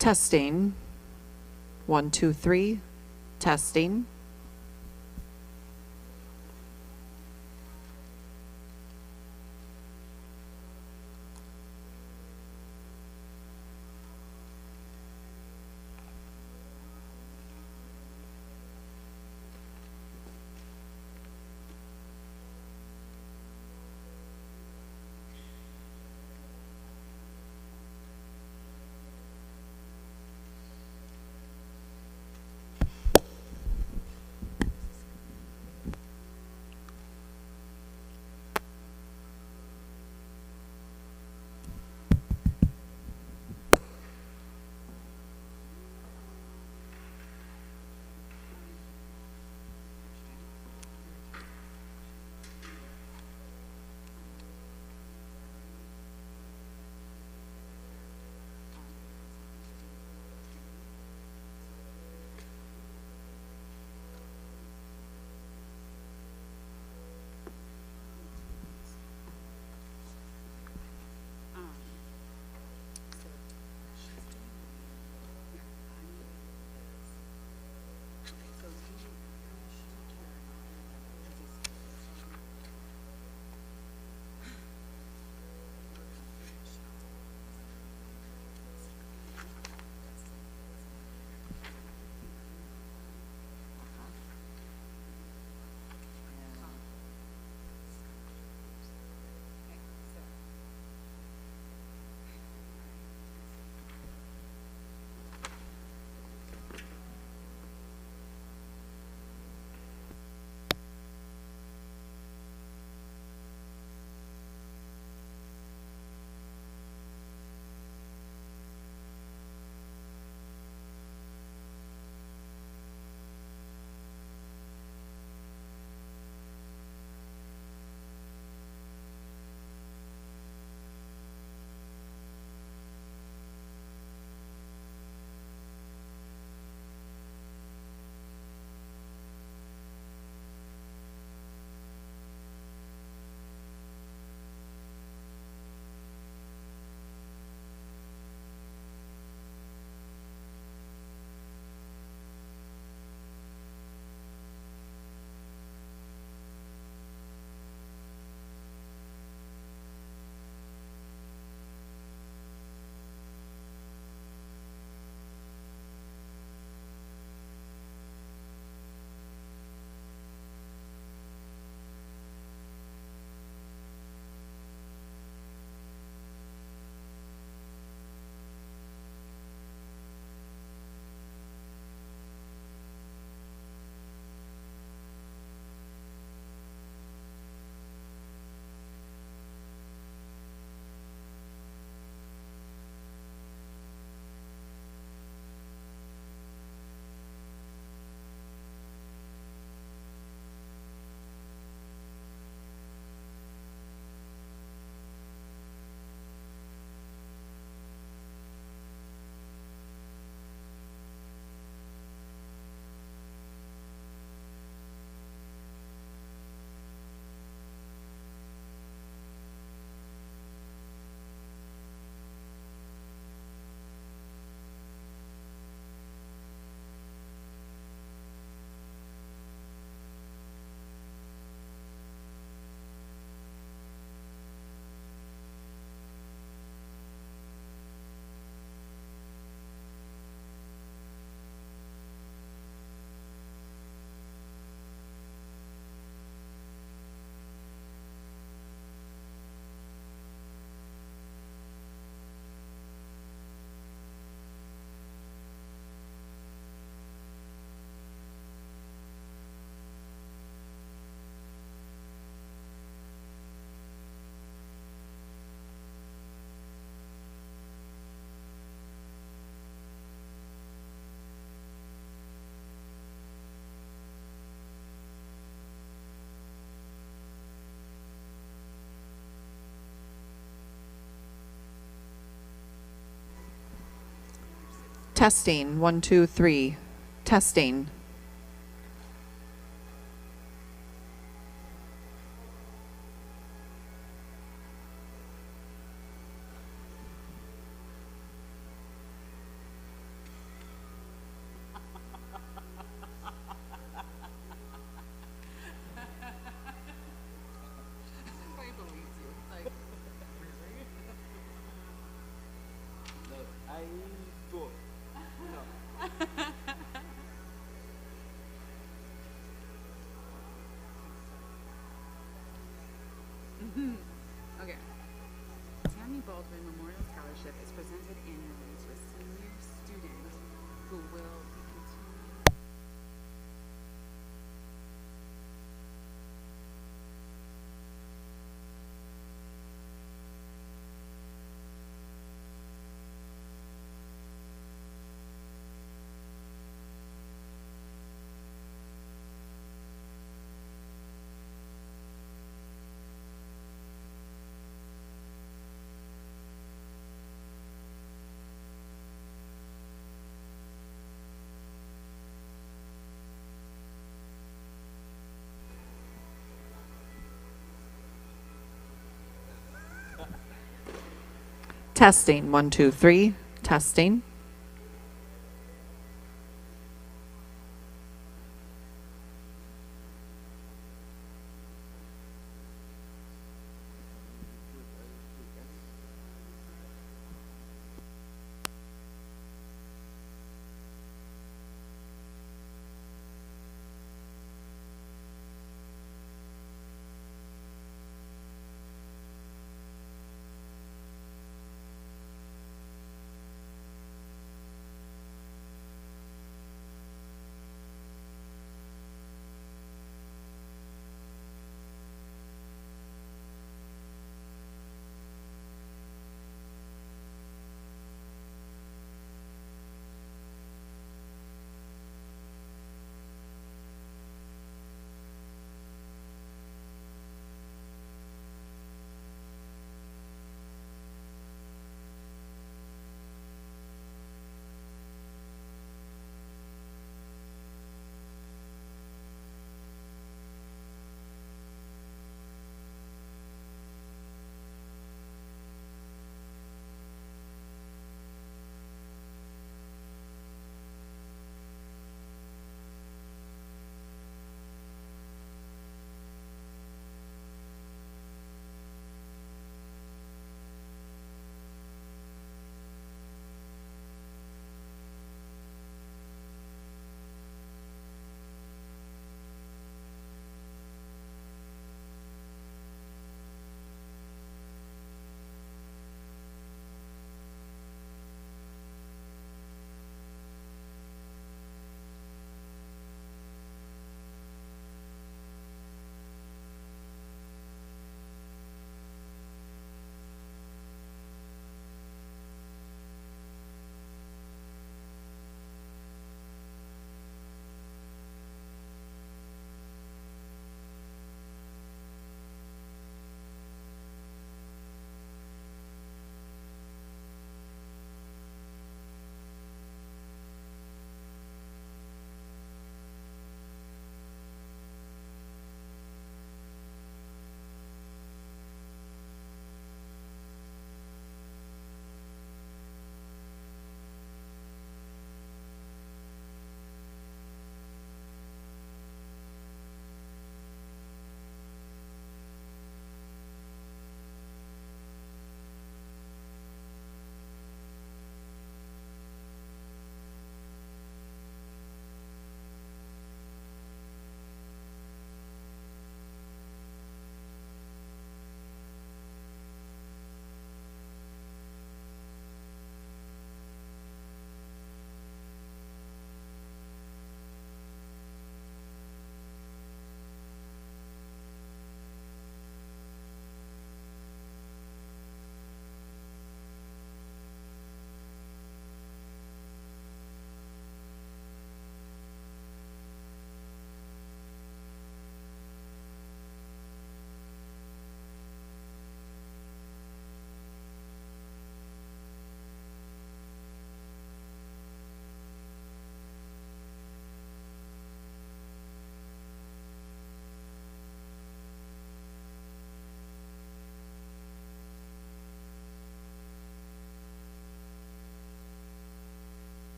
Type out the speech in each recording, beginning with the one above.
Testing. 1, 2, 3. Testing. Testing. 1, 2, 3. Testing. scholarship is presented annually to a senior student who will be continuing. Testing, 1, 2, 3. Testing.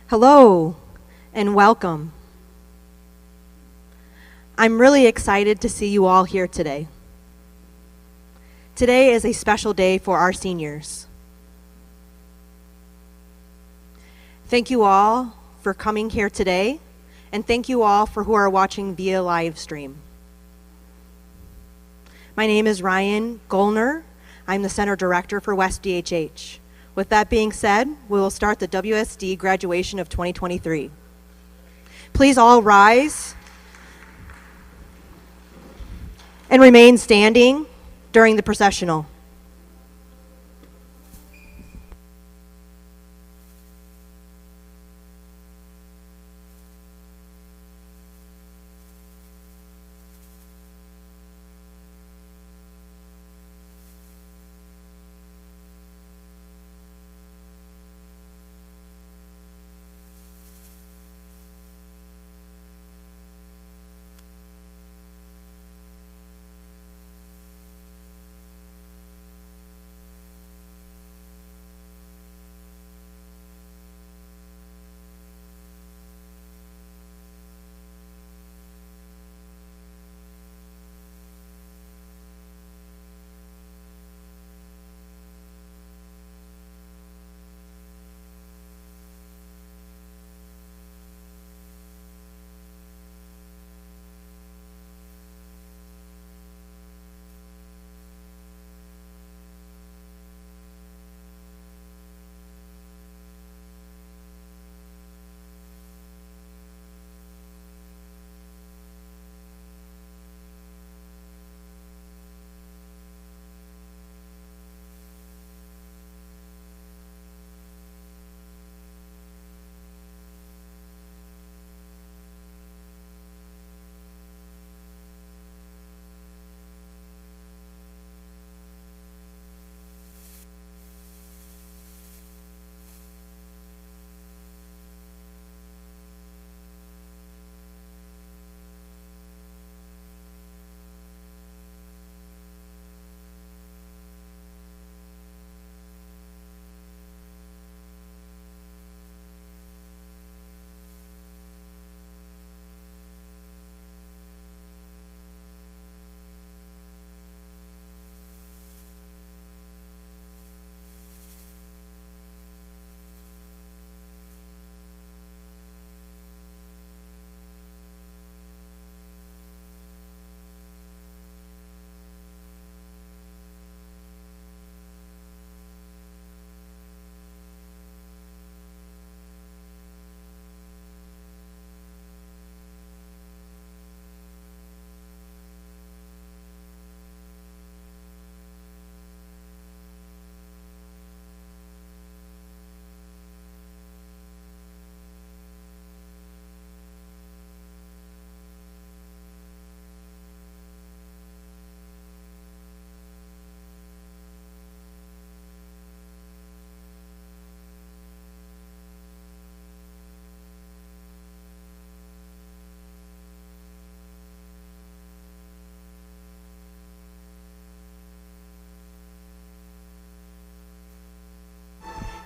Hello and welcome. I'm really excited to see you all here today. Today is a special day for our seniors. Thank you all for coming here today, and thank you all for who are watching via live stream. My name is Ryan Gollner. I'm the Center Director for West DHH. With that being said, we will start the WSD graduation of 2023. Please all rise and remain standing during the processional.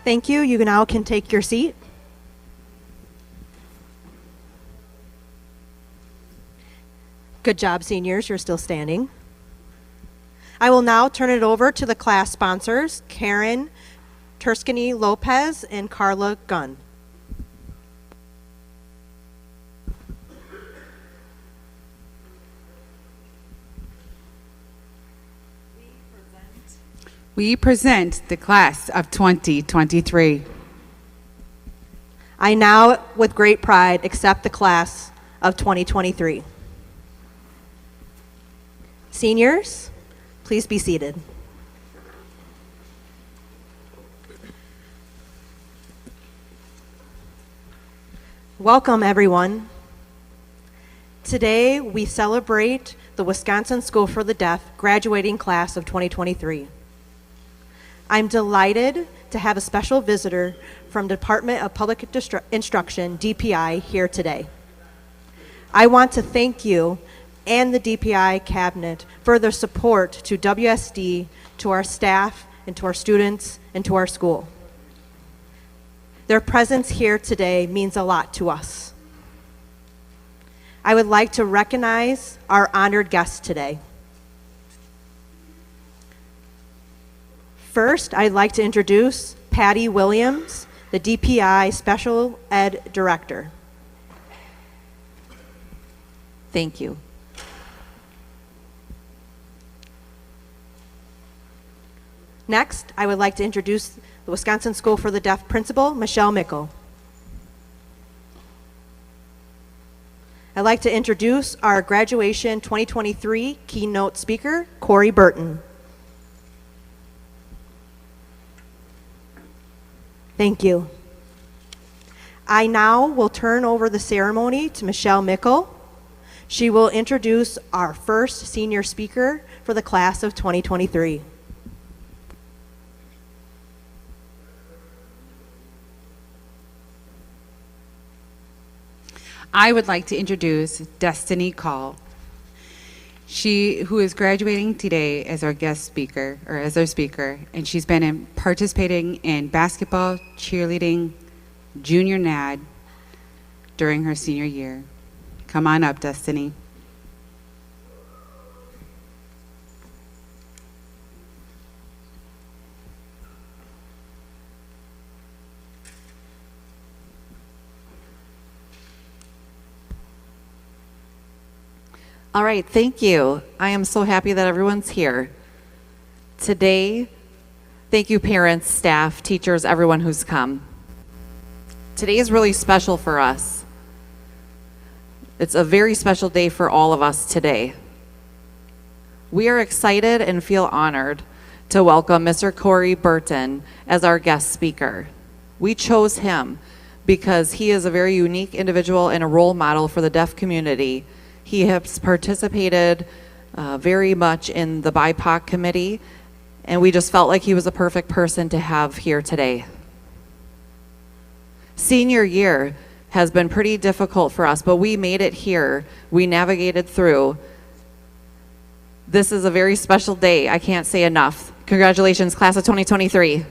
Thank you. You now can take your seat. Good job, seniors. You're still standing. I will now turn it over to the class sponsors, Karen Terskany Lopez and Carla Gunn. We present the class of 2023. I now, with great pride, accept the class of 2023. Seniors, please be seated. Welcome, everyone. Today, we celebrate the Wisconsin School for the Deaf graduating class of 2023. I'm delighted to have a special visitor from Department of Public Instruction, DPI, here today. I want to thank you and the DPI cabinet for their support to WSD, to our staff, and to our students, and to our school. Their presence here today means a lot to us. I would like to recognize our honored guests today. First, I'd like to introduce Patty Williams, the DPI Special Ed Director. Thank you. Next, I would like to introduce the Wisconsin School for the Deaf Principal, Michelle Mickle. I'd like to introduce our graduation 2023 keynote speaker, Corey Burton. Thank you. I now will turn over the ceremony to Michelle Mickle. She will introduce our first senior speaker for the class of 2023. I would like to introduce Destiny Call. Who is graduating today as our guest speaker, or as our speaker, and she's been participating in basketball, cheerleading, junior NAD during her senior year. Come on up, Destiny. All right, thank you. I am so happy that everyone's here. Today, thank you parents, staff, teachers, everyone who's come. Today is really special for us. It's a very special day for all of us today. We are excited and feel honored to welcome Mr. Corey Burton as our guest speaker. We chose him because he is a very unique individual and a role model for the deaf community. He has participated very much in the BIPOC committee, and we just felt like he was a perfect person to have here today. Senior year has been pretty difficult for us, but we made it here. We navigated through. This is a very special day. I can't say enough. Congratulations, class of 2023.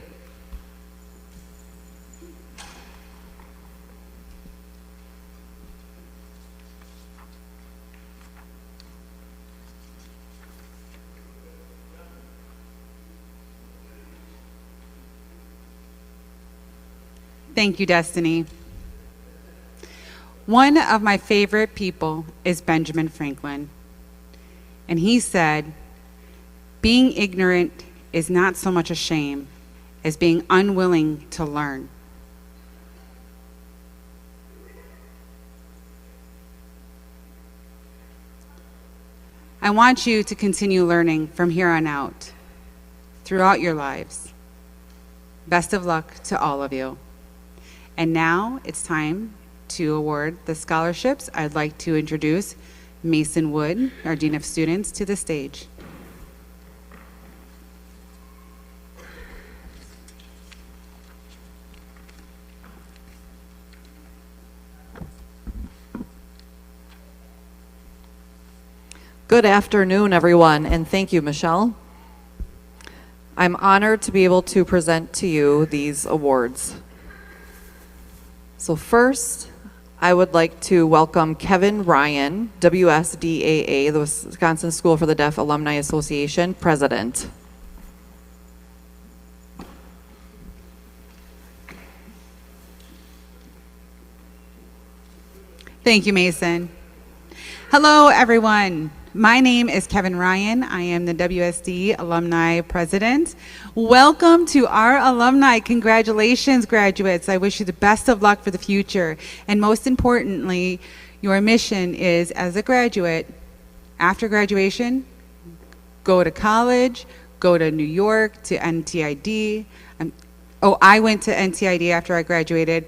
Thank you, Destiny. One of my favorite people is Benjamin Franklin. And he said, being ignorant is not so much a shame as being unwilling to learn. I want you to continue learning from here on out, throughout your lives. Best of luck to all of you. And now it's time to award the scholarships. I'd like to introduce Mason Wood, our Dean of Students, to the stage. Good afternoon, everyone, and thank you, Michelle. I'm honored to be able to present to you these awards. So first, I would like to welcome Kevin Ryan, WSDAA, the Wisconsin School for the Deaf Alumni Association President. Thank you, Mason. Hello, everyone. My name is Kevin Ryan. I am the WSD Alumni President. Welcome to our alumni. Congratulations, graduates. I wish you the best of luck for the future. And most importantly, your mission is, as a graduate, after graduation, go to college, go to New York, to NTID. I went to NTID after I graduated,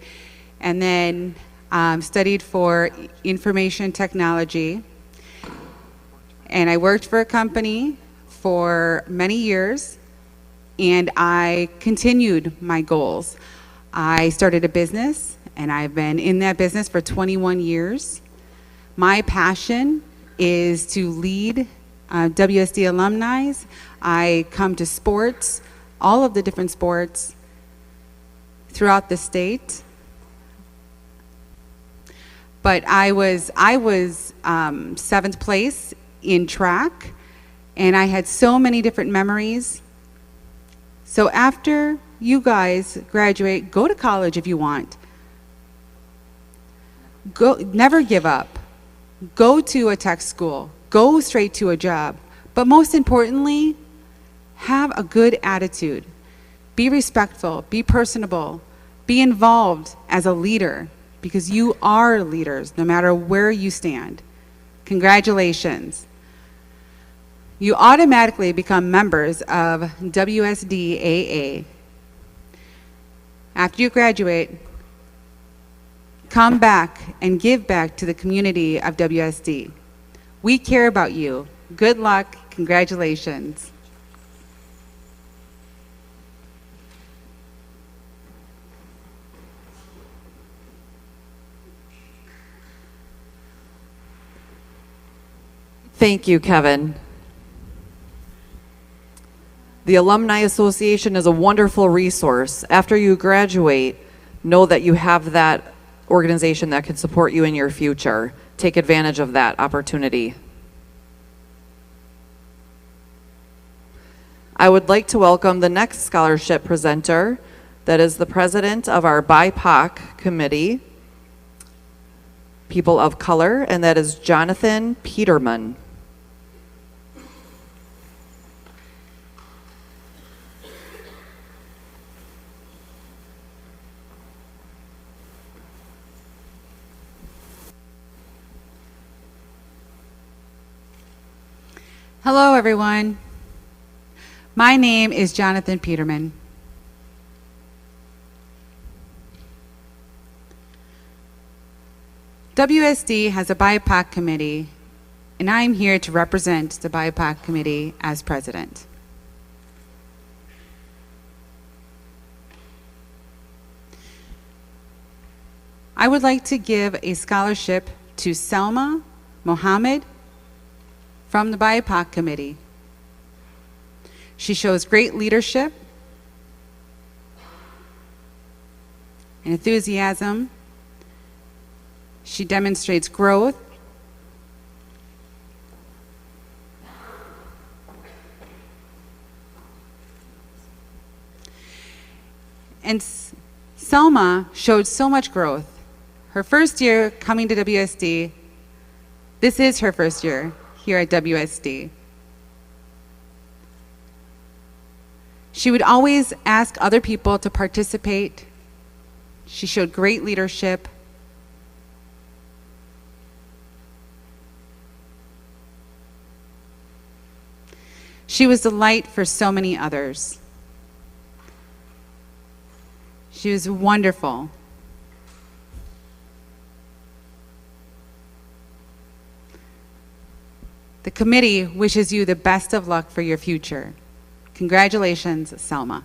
and then studied for information technology. And I worked for a company for many years, and I continued my goals. I started a business, and I've been in that business for 21 years. My passion is to lead WSD alumni. I come to sports, all of the different sports, throughout the state. But I was seventh place in track, and I had so many different memories. So after you guys graduate, go to college if you want. Never give up. Go to a tech school. Go straight to a job. But most importantly, have a good attitude. Be respectful. Be personable. Be involved as a leader, because you are leaders no matter where you stand. Congratulations. You automatically become members of WSDAA. After you graduate, come back and give back to the community of WSD. We care about you. Good luck. Congratulations. Thank you, Kevin. The Alumni Association is a wonderful resource. After you graduate, know that you have that organization that can support you in your future. Take advantage of that opportunity. I would like to welcome the next scholarship presenter, that is the president of our BIPOC committee, People of Color, and that is Jonathan Peterman. Hello, everyone. My name is Jonathan Peterman. WSD has a BIPOC committee, and I'm here to represent the BIPOC committee as president. I would like to give a scholarship to Selma Mohammed from the BIPOC committee. She shows great leadership and enthusiasm. She demonstrates growth. And Selma showed so much growth. Her first year coming to WSD, this is her first year here at WSD. She would always ask other people to participate. She showed great leadership. She was the light for so many others. She was wonderful. The committee wishes you the best of luck for your future. Congratulations, Selma.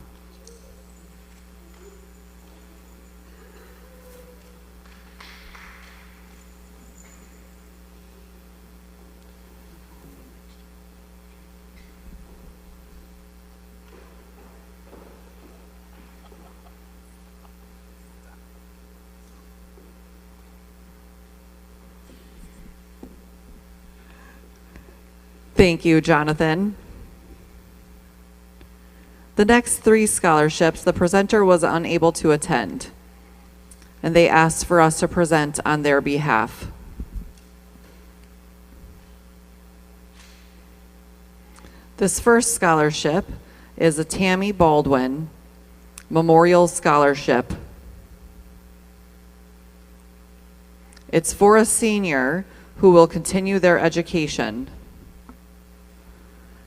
Thank you, Jonathan. The next 3 scholarships, the presenter was unable to attend, and they asked for us to present on their behalf. This first scholarship is a Tammy Baldwin Memorial Scholarship. It's for a senior who will continue their education,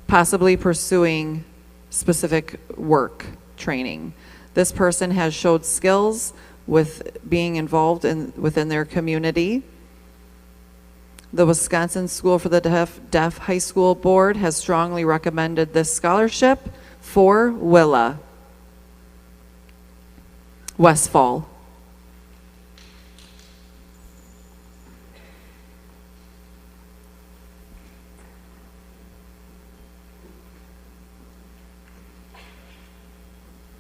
possibly pursuing specific work training. This person has showed skills with being involved within their community. The Wisconsin School for the Deaf High School Board has strongly recommended this scholarship for Willa Westfall.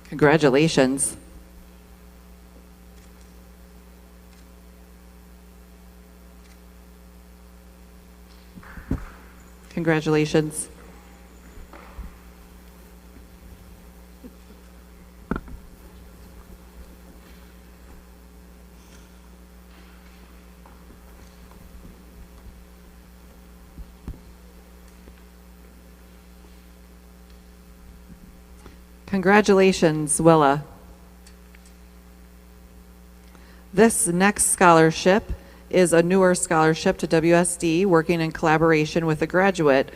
Congratulations. Congratulations. Congratulations, Willa. This next scholarship is a newer scholarship to WSD, working in collaboration with a graduate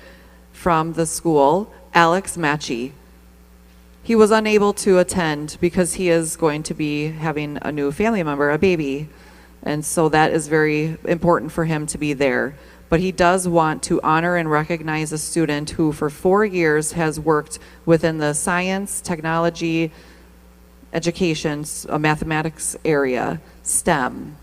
from the school, Alex Matchy. He was unable to attend because he is going to be having a new family member, a baby, and so that is very important for him to be there. But he does want to honor and recognize a student who for 4 years has worked within the science, technology, education, mathematics area, STEM.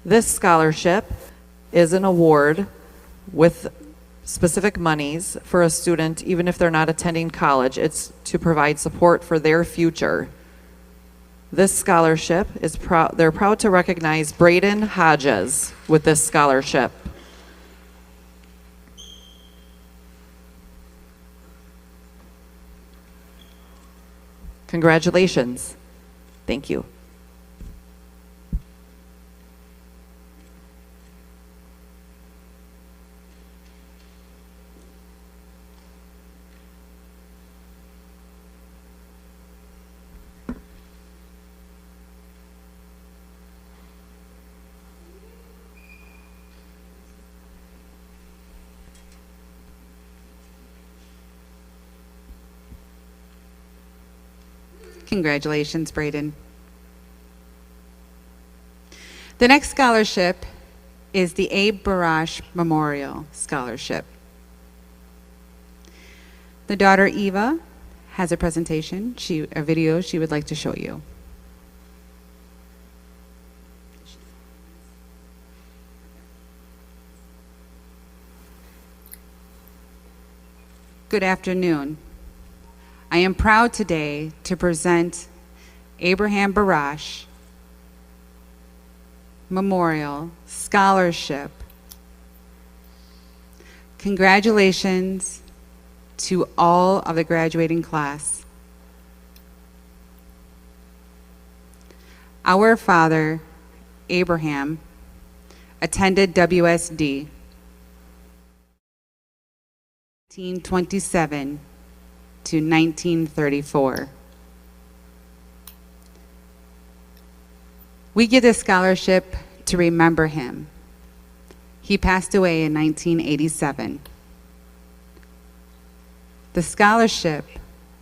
This scholarship is an award with specific monies for a student, even if they're not attending college. It's to provide support for their future. This scholarship is they're proud to recognize Braden Hodges with this scholarship. Congratulations. Thank you. Congratulations, Braden. The next scholarship is the Abe Barash Memorial Scholarship. The daughter, Eva, has a presentation, a video she would like to show you. Good afternoon. I am proud today to present Abraham Barash Memorial Scholarship. Congratulations to all of the graduating class. Our father, Abraham, attended WSD 1927 to 1934. We give this scholarship to remember him. He passed away in 1987. The scholarship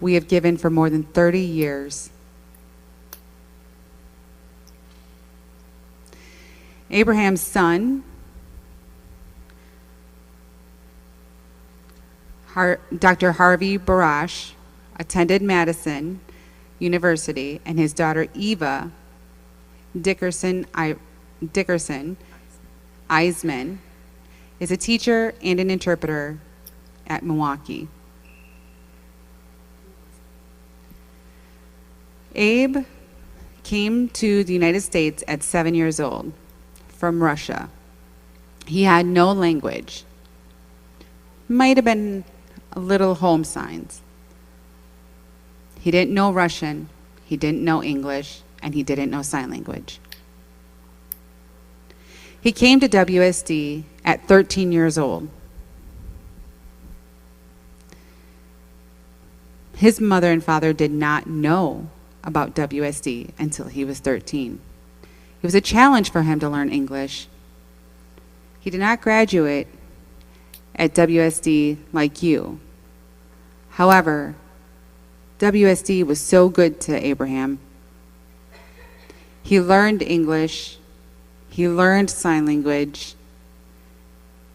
we have given for more than 30 years. Abraham's son, Dr. Harvey Barash, attended Madison University, and his daughter Eva Dickerson Eisman is a teacher and an interpreter at Milwaukee. Abe came to the United States at 7 years old from Russia. He had no language. Might have been a little home signs. He didn't know Russian, he didn't know English, and he didn't know sign language. He came to WSD at 13 years old. His mother and father did not know about WSD until he was 13. It was a challenge for him to learn English. He did not graduate at WSD like you. However, WSD was so good to Abraham. He learned English, he learned sign language,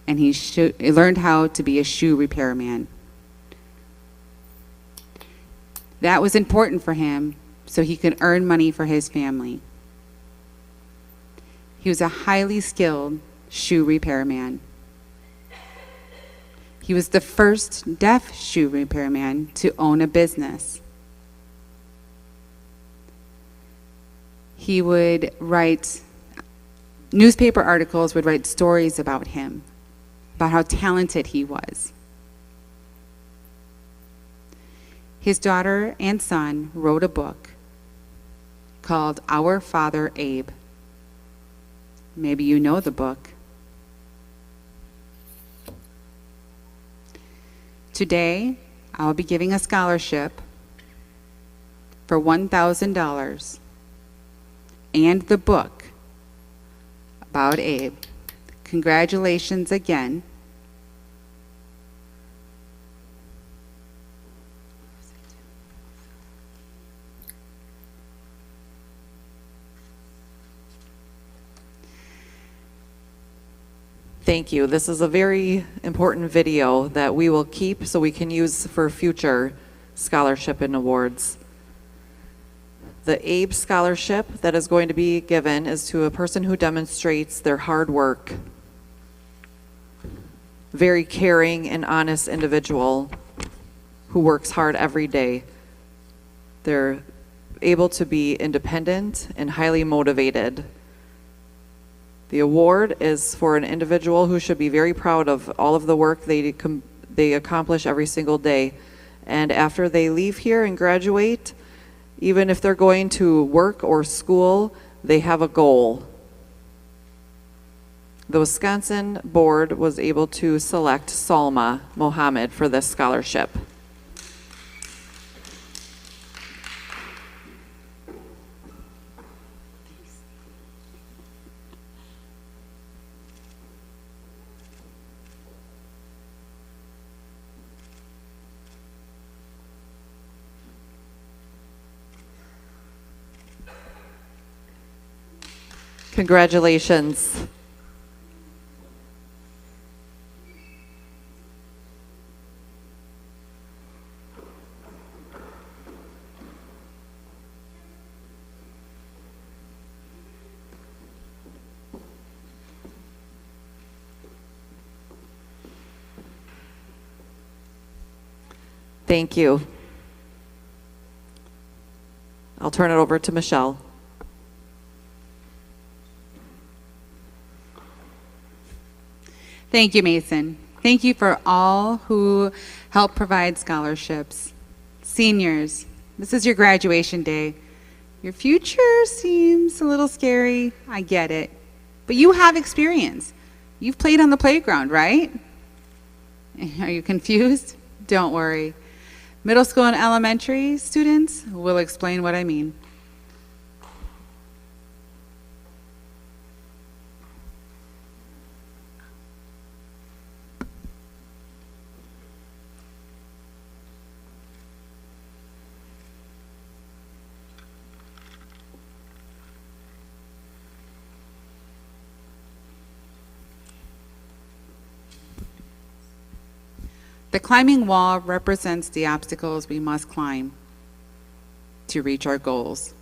and he learned how to be a shoe repairman. That was important for him so he could earn money for his family. He was a highly skilled shoe repairman. He was the first deaf shoe repairman to own a business. He would write Newspaper articles would write stories about him, about how talented he was. His daughter and son wrote a book called Our Father Abe. Maybe you know the book. Today, I'll be giving a scholarship for $1,000 and the book about Abe. Congratulations again. Thank you. This is a very important video that we will keep so we can use for future scholarship and awards. The Abe Scholarship that is going to be given is to a person who demonstrates their hard work. Very caring and honest individual who works hard every day. They're able to be independent and highly motivated. The award is for an individual who should be very proud of all of the work they accomplish every single day. And after they leave here and graduate, even if they're going to work or school, they have a goal. The Wisconsin board was able to select Salma Mohammed for this scholarship. Congratulations. Thank you. I'll turn it over to Michelle. Thank you, Mason. Thank you for all who help provide scholarships. Seniors, this is your graduation day. Your future seems a little scary. I get it. But you have experience. You've played on the playground, right? Are you confused? Don't worry. Middle school and elementary students will explain what I mean. The climbing wall represents the obstacles we must climb to reach our goals.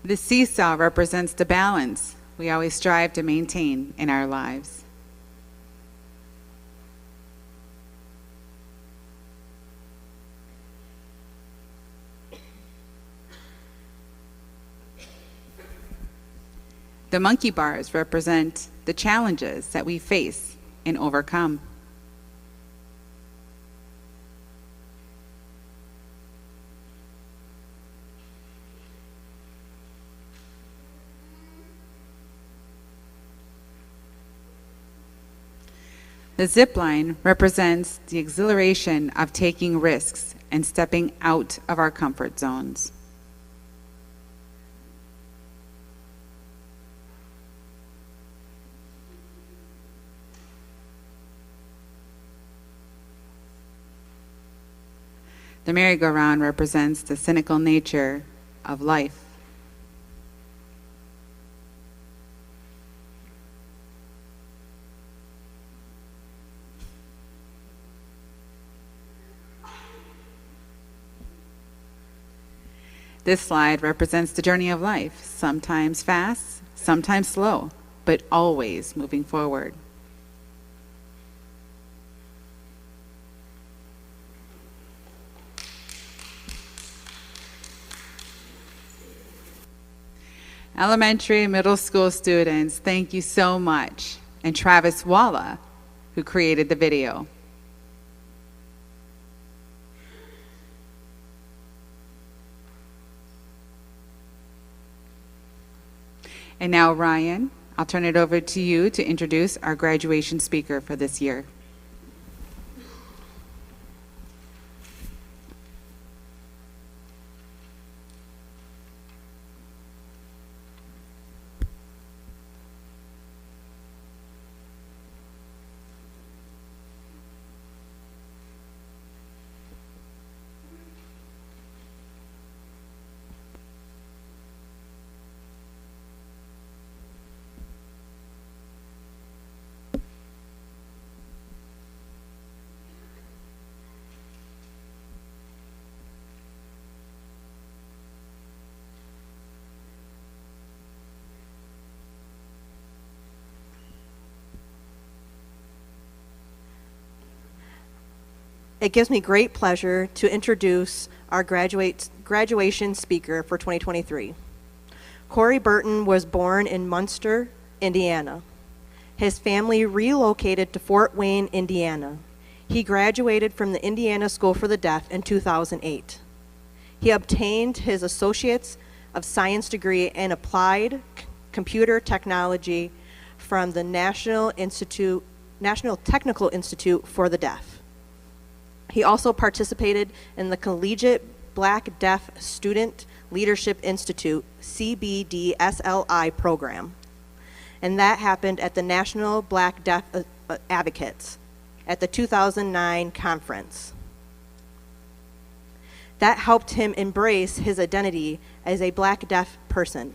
The seesaw represents the balance we always strive to maintain in our lives. The monkey bars represent the challenges that we face and overcome. The zip line represents the exhilaration of taking risks and stepping out of our comfort zones. The merry-go-round represents the cynical nature of life. This slide represents the journey of life, sometimes fast, sometimes slow, but always moving forward. Elementary and middle school students, thank you so much. And Travis Walla, who created the video. And now, Ryan, I'll turn it over to you to introduce our graduation speaker for this year. It gives me great pleasure to introduce our graduation speaker for 2023. Corey Burton was born in Munster, Indiana. His family relocated to Fort Wayne, Indiana. He graduated from the Indiana School for the Deaf in 2008. He obtained his Associates of Science degree in Applied Computer Technology from the National Technical Institute for the Deaf. He also participated in the Collegiate Black Deaf Student Leadership Institute, CBDSLI program. And that happened at the National Black Deaf Advocates at the 2009 conference. That helped him embrace his identity as a Black deaf person.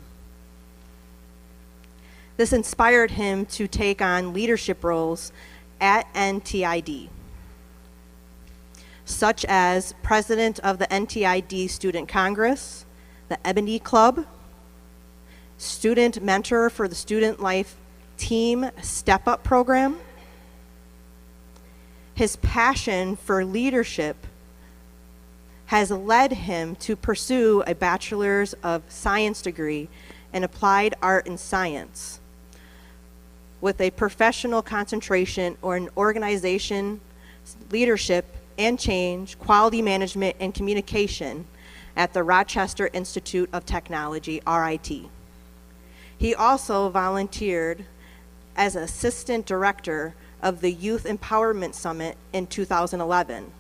This inspired him to take on leadership roles at NTID, such as president of the NTID Student Congress, the Ebony Club, student mentor for the Student Life Team Step Up program. His passion for leadership has led him to pursue a Bachelor's of Science degree in Applied Art and Science with a professional concentration on organization, leadership, and change, quality management, and communication at the Rochester Institute of Technology, RIT. He also volunteered as assistant director of the Youth Empowerment Summit in 2011.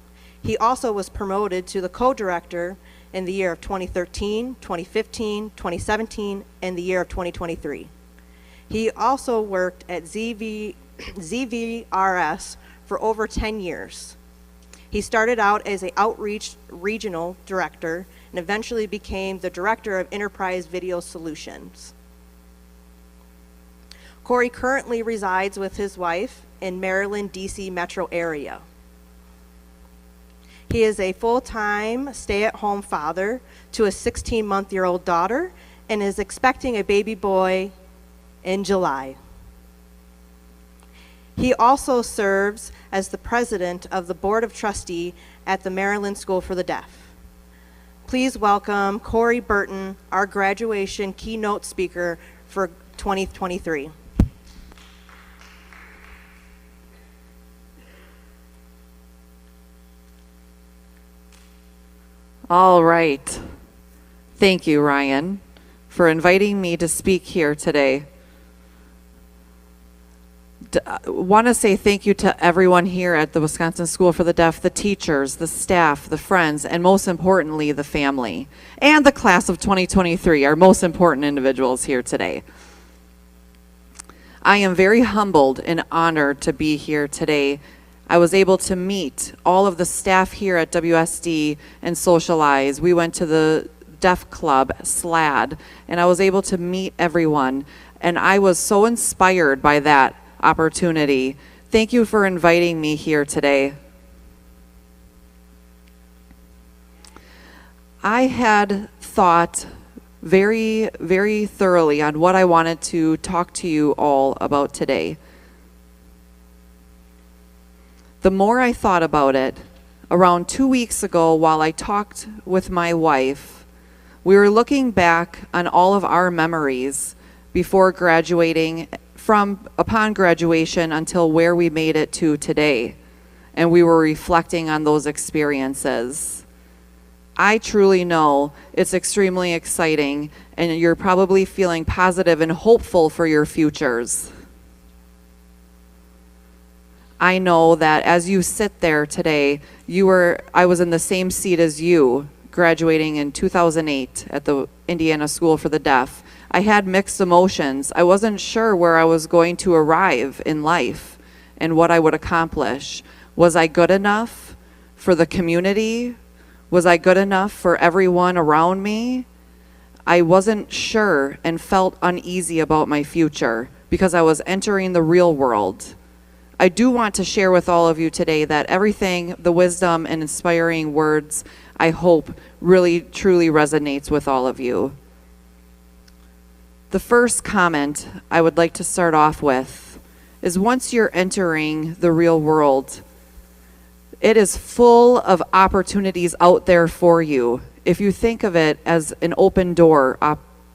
He also was promoted to the co-director in the year of 2013, 2015, 2017, and the year of 2023. He also worked at ZVRS for over 10 years. He started out as an outreach regional director and eventually became the director of Enterprise Video Solutions. Corey currently resides with his wife in Maryland, D.C. metro area. He is a full-time stay-at-home father to a 16-month-old daughter and is expecting a baby boy in July. He also serves as the president of the Board of Trustees at the Maryland School for the Deaf. Please welcome Corey Burton, our graduation keynote speaker for 2023. All right. Thank you, Ryan, for inviting me to speak here today. Want to say thank you to everyone here at the Wisconsin School for the Deaf, the teachers, the staff, the friends, and most importantly, the family, and the class of 2023, our most important individuals here today. I am very humbled and honored to be here today. I was able to meet all of the staff here at WSD and socialize. We went to the Deaf Club, SLAD, and I was able to meet everyone, and I was so inspired by that opportunity. Thank you for inviting me here today. I had thought very, very thoroughly on what I wanted to talk to you all about today. The more I thought about it, around 2 weeks ago, while I talked with my wife, we were looking back on all of our memories before graduating, from upon graduation until where we made it to today. And we were reflecting on those experiences. I truly know it's extremely exciting, and you're probably feeling positive and hopeful for your futures. I know that as you sit there today, I was in the same seat as you, graduating in 2008 at the Indiana School for the Deaf. I had mixed emotions. I wasn't sure where I was going to arrive in life and what I would accomplish. Was I good enough for the community? Was I good enough for everyone around me? I wasn't sure and felt uneasy about my future because I was entering the real world. I do want to share with all of you today that everything, the wisdom and inspiring words, I hope really truly resonates with all of you. The first comment I would like to start off with is, once you're entering the real world, it is full of opportunities out there for you. If you think of it as an open door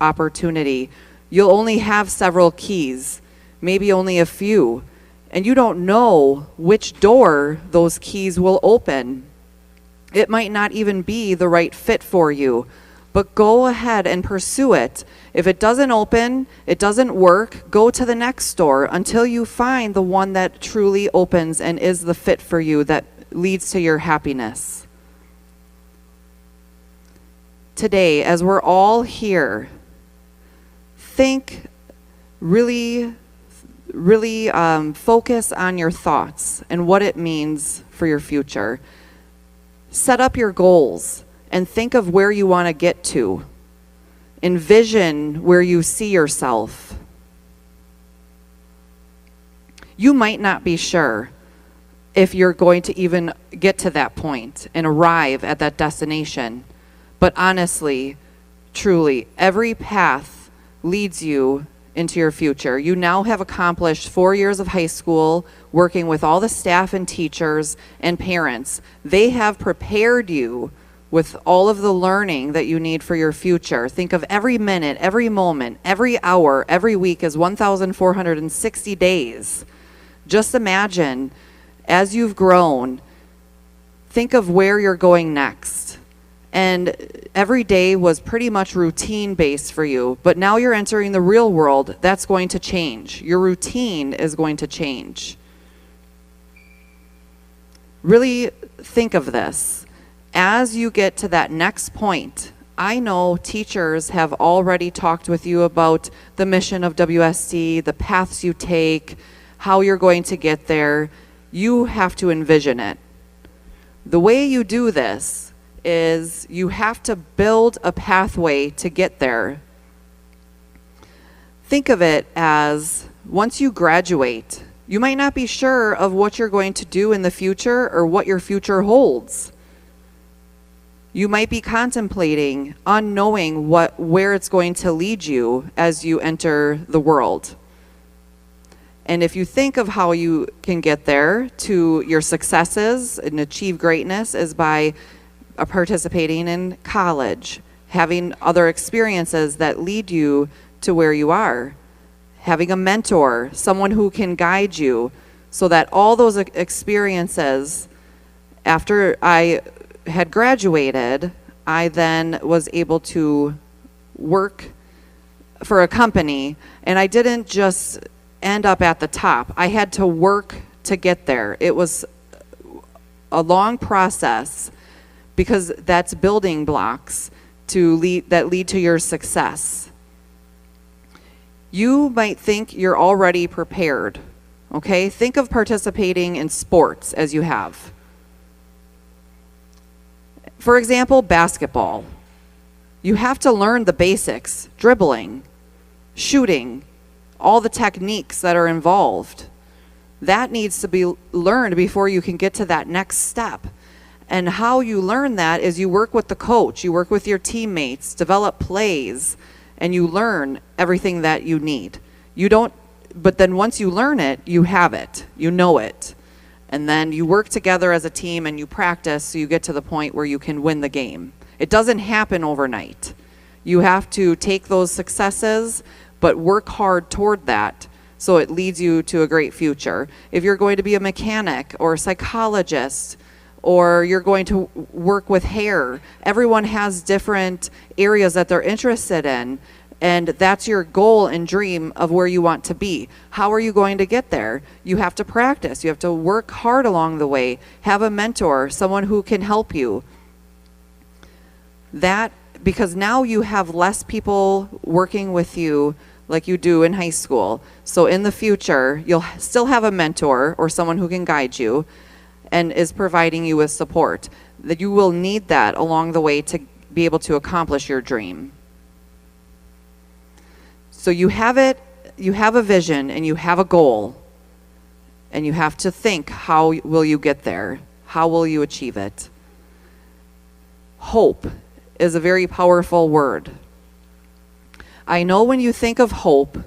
opportunity, you'll only have several keys, maybe only a few, and you don't know which door those keys will open. It might not even be the right fit for you, but go ahead and pursue it. If it doesn't open, it doesn't work, go to the next door until you find the one that truly opens and is the fit for you, that leads to your happiness. Today, as we're all here, think really focus on your thoughts and what it means for your future. Set up your goals and think of where you want to get to. Envision where you see yourself. You might not be sure if you're going to even get to that point and arrive at that destination. But honestly, truly, every path leads you into your future. You now have accomplished 4 years of high school, working with all the staff and teachers and parents. They have prepared you with all of the learning that you need for your future. Think of every minute, every moment, every hour, every week as 1,460 days. Just imagine, as you've grown, think of where you're going next. And every day was pretty much routine based for you, but now you're entering the real world. That's going to change. Your routine is going to change. Really think of this. As you get to that next point, I know teachers have already talked with you about the mission of WSD, the paths you take, how you're going to get there. You have to envision it. The way you do this is you have to build a pathway to get there. Think of it as, once you graduate, you might not be sure of what you're going to do in the future or what your future holds. You might be contemplating, unknowing where it's going to lead you as you enter the world. And if you think of how you can get there to your successes and achieve greatness, is by participating in college, having other experiences that lead you to where you are, having a mentor, someone who can guide you, so that all those experiences, after I had graduated, I then was able to work for a company, and I didn't just end up at the top. I had to work to get there. It was a long process, because that's building blocks that lead to your success. You might think you're already prepared, okay? Think of participating in sports as you have. For example, basketball. You have to learn the basics, dribbling, shooting, all the techniques that are involved. That needs to be learned before you can get to that next step. And how you learn that is you work with the coach, you work with your teammates, develop plays, and you learn everything that you need. You don't, but then once you learn it, you have it, you know it. And then you work together as a team and you practice so you get to the point where you can win the game. It doesn't happen overnight. You have to take those successes, but work hard toward that so it leads you to a great future. If you're going to be a mechanic or a psychologist, or you're going to work with hair, everyone has different areas that they're interested in, and that's your goal and dream of where you want to be. How are you going to get there? You have to practice. You have to work hard along the way. Have a mentor, someone who can help you. That, because now you have less people working with you like you do in high school. So in the future, you'll still have a mentor or someone who can guide you and is providing you with support. That you will need that along the way to be able to accomplish your dream. So you have it, you have a vision and you have a goal, and you have to think, how will you get there? How will you achieve it? Hope is a very powerful word. I know when you think of hope,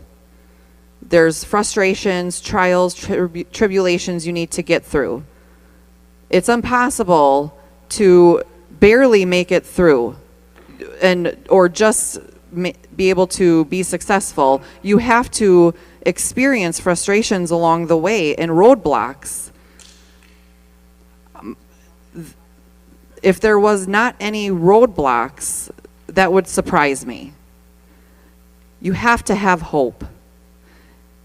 there's frustrations, trials, tribulations you need to get through. It's impossible to barely make it through or just be able to be successful. You have to experience frustrations along the way and roadblocks. If there was not any roadblocks, that would surprise me. You have to have hope.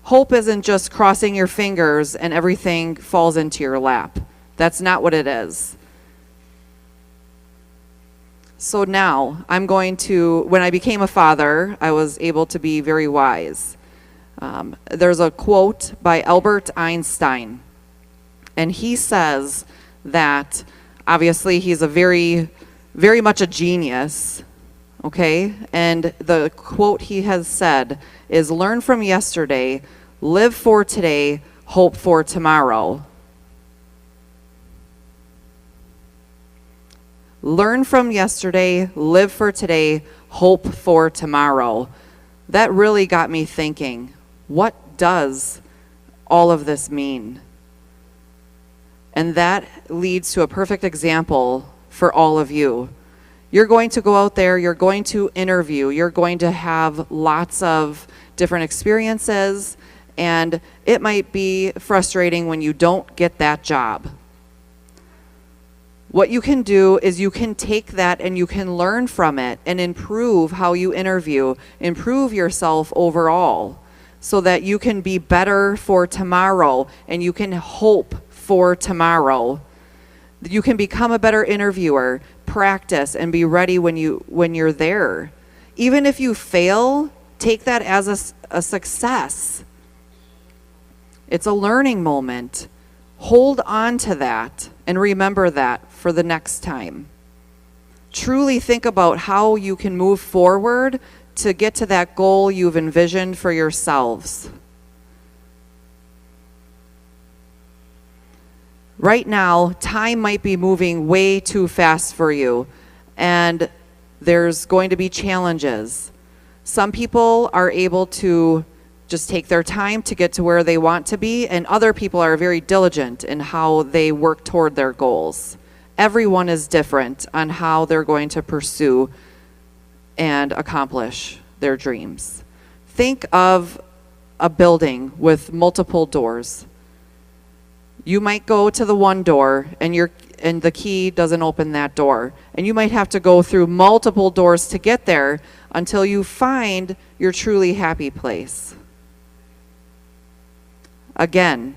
Hope isn't just crossing your fingers and everything falls into your lap. That's not what it is. So now I'm going to, when I became a father, I was able to be very wise. There's a quote by Albert Einstein, and he says that obviously he's a very, very much a genius, okay? And the quote he has said is, learn from yesterday, live for today, hope for tomorrow. Learn from yesterday, live for today, hope for tomorrow. That really got me thinking, what does all of this mean? And that leads to a perfect example for all of you. You're going to go out there, you're going to interview, you're going to have lots of different experiences, and it might be frustrating when you don't get that job. What you can do is you can take that and you can learn from it and improve how you interview, improve yourself overall so that you can be better for tomorrow and you can hope for tomorrow. You can become a better interviewer, practice, and be ready when you're there. Even if you fail, take that as a success. It's a learning moment. Hold on to that and remember that for the next time. Truly think about how you can move forward to get to that goal you've envisioned for yourselves. Right now, time might be moving way too fast for you, and there's going to be challenges. Some people are able to just take their time to get to where they want to be, and other people are very diligent in how they work toward their goals. Everyone is different on how they're going to pursue and accomplish their dreams. Think of a building with multiple doors. You might go to the one door and the key doesn't open that door, and you might have to go through multiple doors to get there until you find your truly happy place. Again,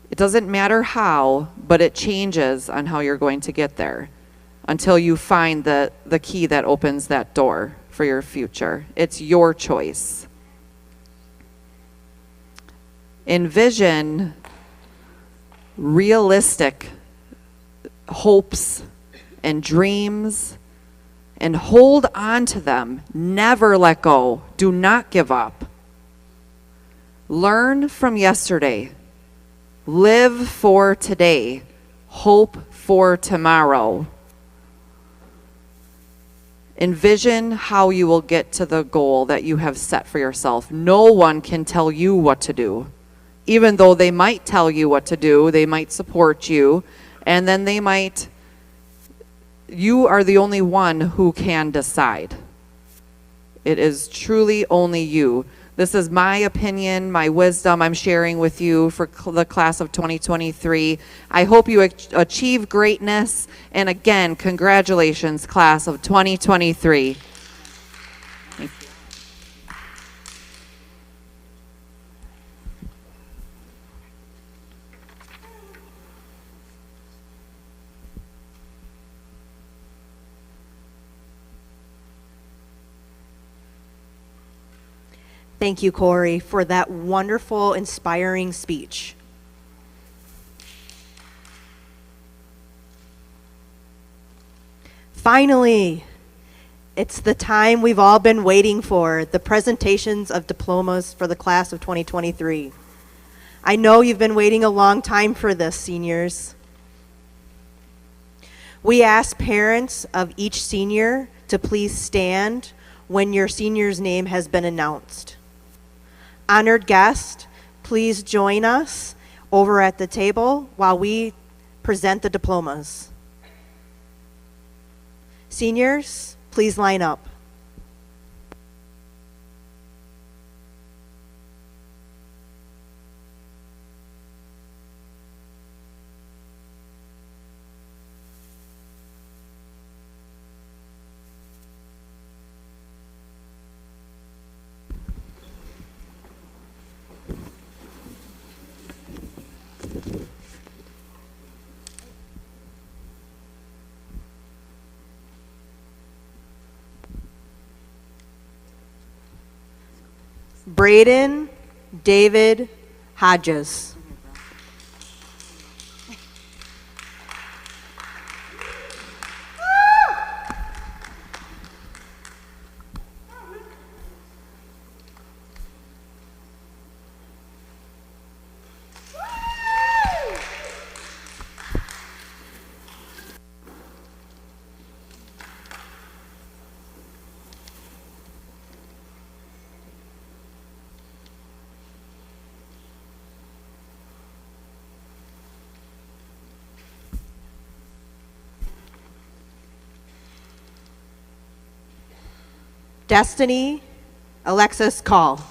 it doesn't matter how, but it changes on how you're going to get there until you find the key that opens that door for your future. It's your choice. Envision realistic hopes and dreams and hold on to them. Never let go. Do not give up. Learn from yesterday. Live for today. Hope for tomorrow. Envision how you will get to the goal that you have set for yourself. No one can tell you what to do. Even though they might tell you what to do, they might support you, and then you are the only one who can decide. It is truly only you. This is my opinion, my wisdom I'm sharing with you for the class of 2023. I hope you achieve greatness. And again, congratulations, class of 2023. Thank you. Thank you, Corey, for that wonderful, inspiring speech. Finally, it's the time we've all been waiting for, the presentations of diplomas for the class of 2023. I know you've been waiting a long time for this, seniors. We ask parents of each senior to please stand when your senior's name has been announced. Honored guests, please join us over at the table while we present the diplomas. Seniors, please line up. Braden David Hodges. Destiny Alexis Call.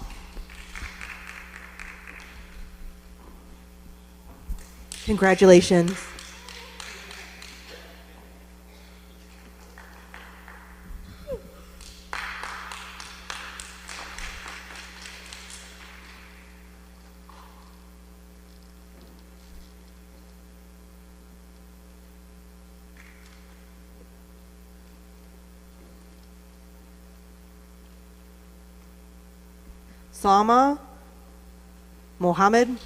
Congratulations. Salma Mohammed.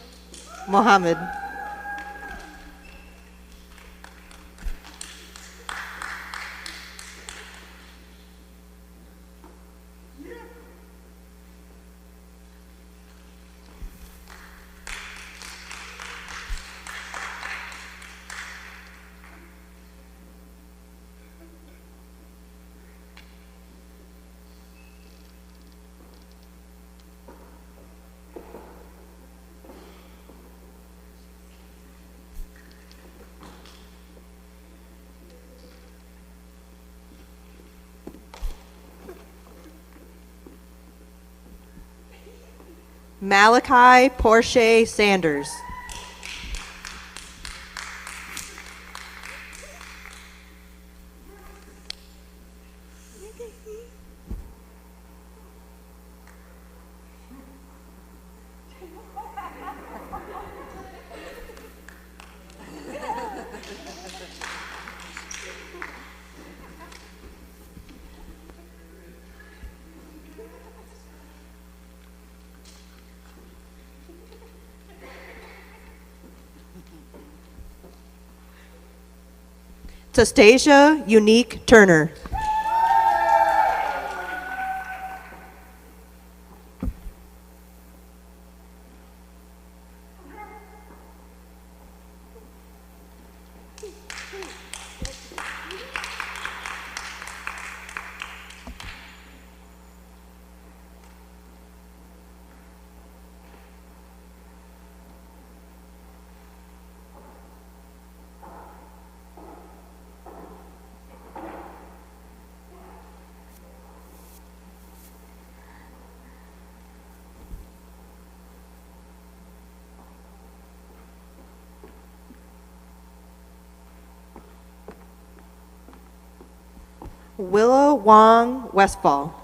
Malachi Porche Sanders. Tastasia Unique Turner. Willow Wong Westfall.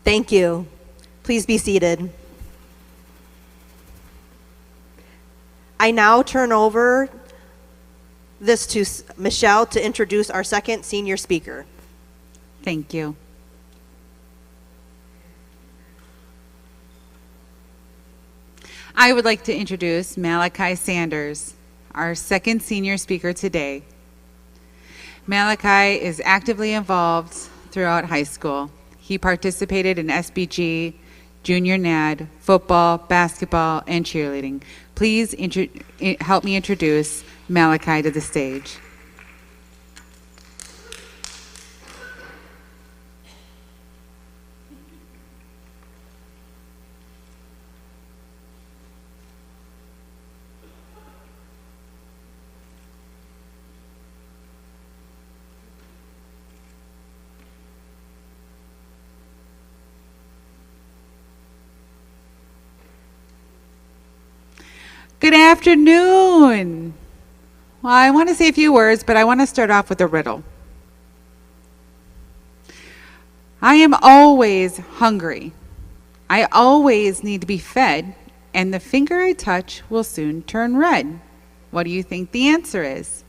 Thank you. Please be seated. I now turn over this to Michelle to introduce our second senior speaker. Thank you. I would like to introduce Malachi Sanders, our second senior speaker today. Malachi is actively involved throughout high school. He participated in SBG, Junior NAD, football, basketball, and cheerleading. Please help me introduce Malachi to the stage. Good afternoon. Well, I want to say a few words, but I want to start off with a riddle. I am always hungry. I always need to be fed, and the finger I touch will soon turn red. What do you think the answer is?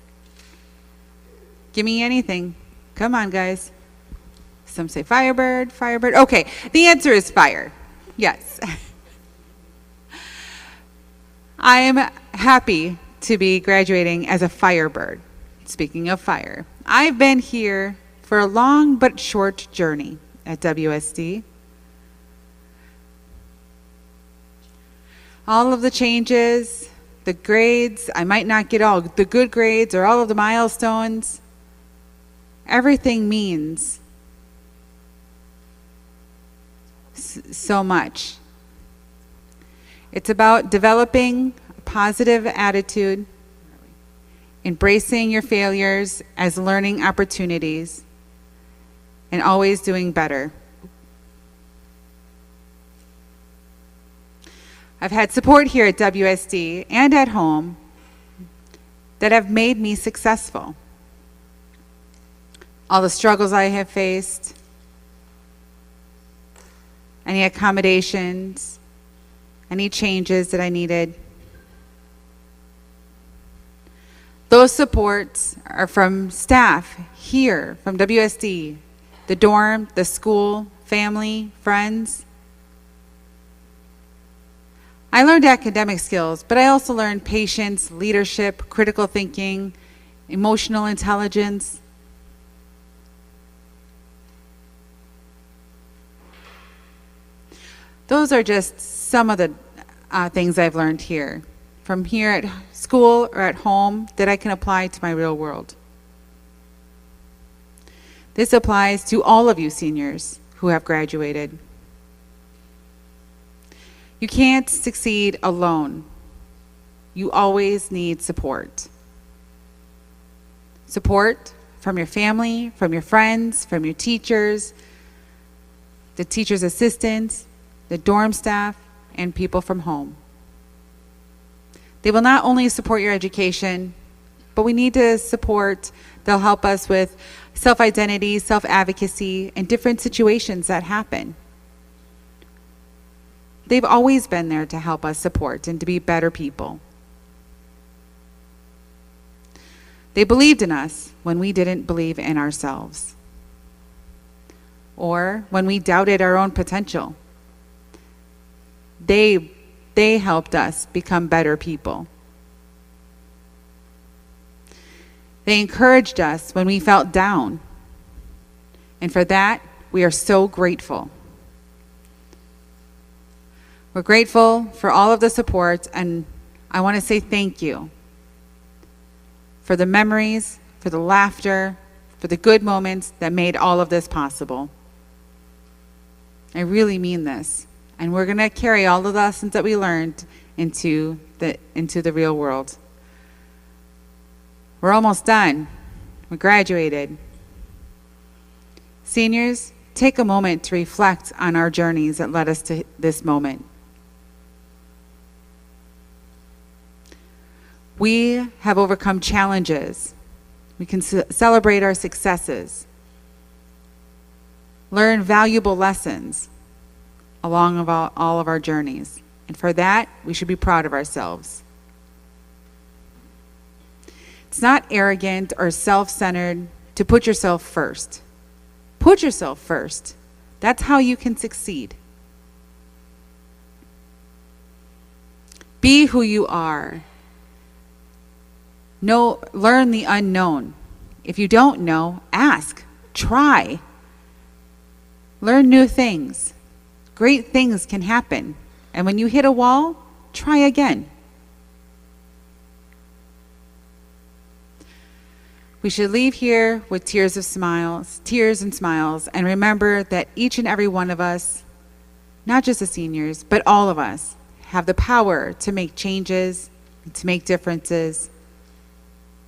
Give me anything. Come on, guys. Some say Firebird, Firebird. Okay, the answer is fire. Yes. I am happy to be graduating as a Firebird. Speaking of fire, I've been here for a long but short journey at WSD. All of the changes, the grades, I might not get all the good grades or all of the milestones. Everything means so much. It's about developing a positive attitude, embracing your failures as learning opportunities, and always doing better. I've had support here at WSD and at home that have made me successful. All the struggles I have faced, any accommodations, any changes that I needed. Those supports are from staff here, from WSD, the dorm, the school, family, friends. I learned academic skills, but I also learned patience, leadership, critical thinking, emotional intelligence. Those are just some of the things I've learned here, from here at school or at home, that I can apply to my real world. This applies to all of you seniors who have graduated. You can't succeed alone. You always need support. Support from your family, from your friends, from your teachers, the teacher's assistants, the dorm staff, and people from home. They will not only support your education, but we need to support, they'll help us with self-identity, self-advocacy, and different situations that happen. They've always been there to help us support and to be better people. They believed in us when we didn't believe in ourselves, or when we doubted our own potential. They They helped us become better people. They encouraged us when we felt down. And for that, we are so grateful. We're grateful for all of the support, and I want to say thank you for the memories, for the laughter, for the good moments that made all of this possible. I really mean this. And we're going to carry all of the lessons that we learned into the real world. We're almost done. We graduated. Seniors, take a moment to reflect on our journeys that led us to this moment. We have overcome challenges. We can celebrate our successes, learn valuable lessons along of all of our journeys. And for that, we should be proud of ourselves. It's not arrogant or self-centered to put yourself first. Put yourself first. That's how you can succeed. Be who you are. Learn the unknown. If you don't know, ask. Try. Learn new things. Great things can happen. And when you hit a wall, try again. We should leave here with tears and smiles, and remember that each and every one of us, not just the seniors, but all of us, have the power to make changes, to make differences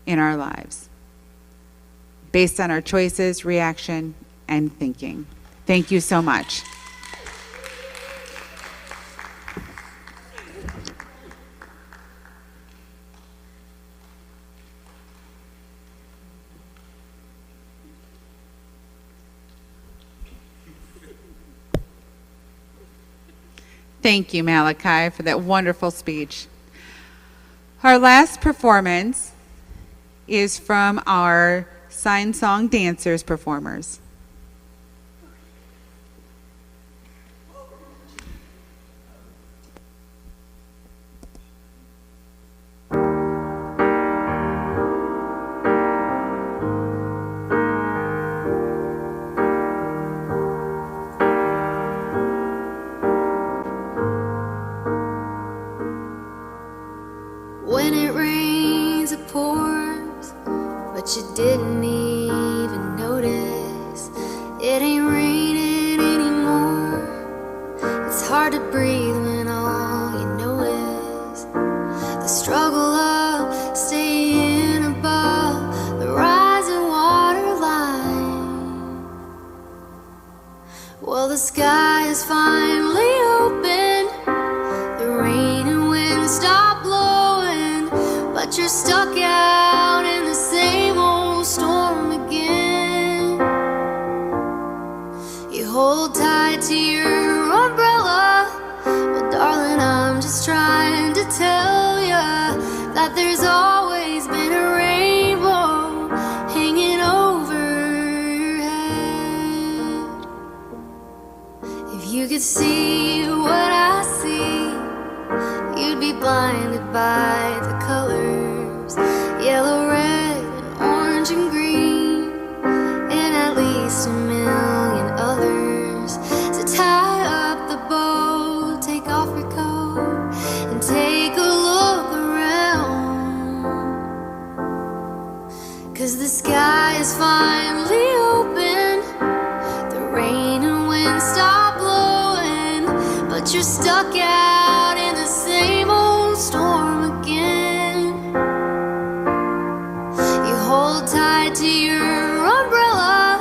in our lives, based on our choices, reaction, and thinking. Thank you so much. Thank you, Malachi, for that wonderful speech. Our last performance is from our Sign Song Dancers performers. When it rains, it pours, but you didn't even notice. It ain't raining anymore. It's hard to breathe when all you know is the struggle of staying above the rising water line. Well, the sky is finally open. The rain and wind stop blowing, but you're stuck out in the same old storm again. You hold tight to your umbrella. Well, darling, I'm just trying to tell ya that there's always been a rainbow hanging over your head. If you could see what I see, you'd be blinded by the colors, yellow, red, and orange and green, and at least a million others. So tie up the bow, take off your coat, and take a look around. 'Cause the sky is finally open. The rain and wind stop blowing, but you're stuck out in the same old storm again. You hold tight to your umbrella.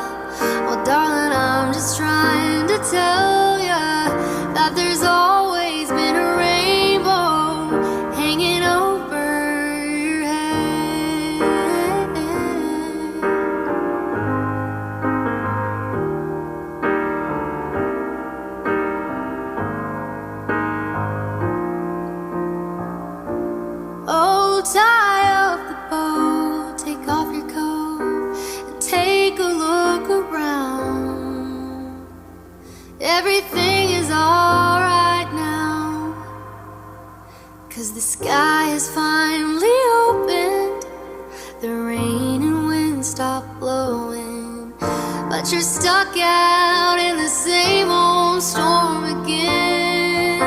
Well, darling, I'm just trying to tell ya that there's always been a rainbow hanging over your head. Oh, tie up the bow, take off your coat, and take a look around. Everything is alright now. sky has finally opened. The rain and wind stop blowing, but you're stuck out in the same old storm again.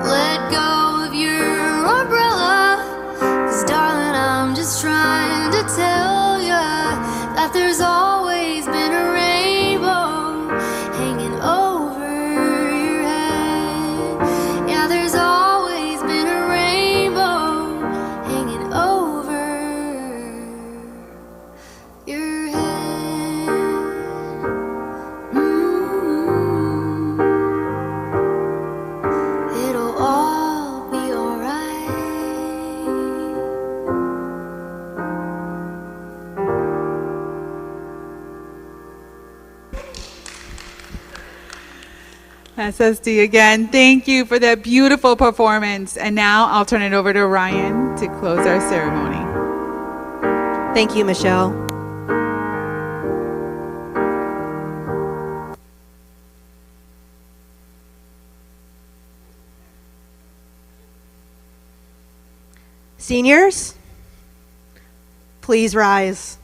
Let go of your umbrella, 'cause darling, I'm just trying to tell you that there's always been a rainbow hanging over your head. Yeah, there's always been a rainbow hanging over your head. It'll all be alright. SSD again, thank you for that beautiful performance. And now I'll turn it over to Ryan to close our ceremony. Thank you, Michelle. Seniors, please rise.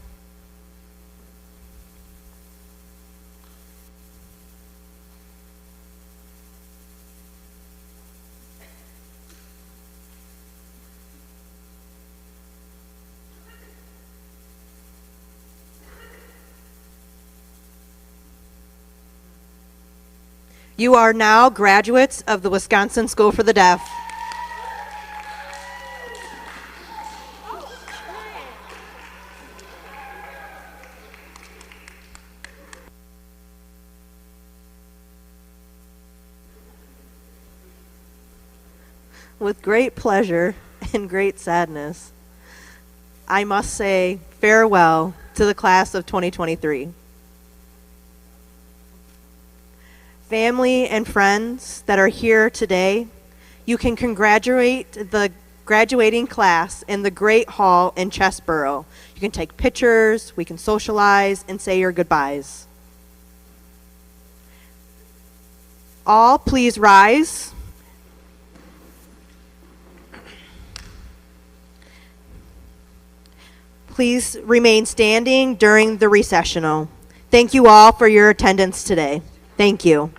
You are now graduates of the Wisconsin School for the Deaf. With great pleasure and great sadness, I must say farewell to the class of 2023. Family and friends that are here today, you can congratulate the graduating class in the Great Hall in Chesborough. You can take pictures, we can socialize, and say your goodbyes. All please rise. Please remain standing during the recessional. Thank you all for your attendance today. Thank you.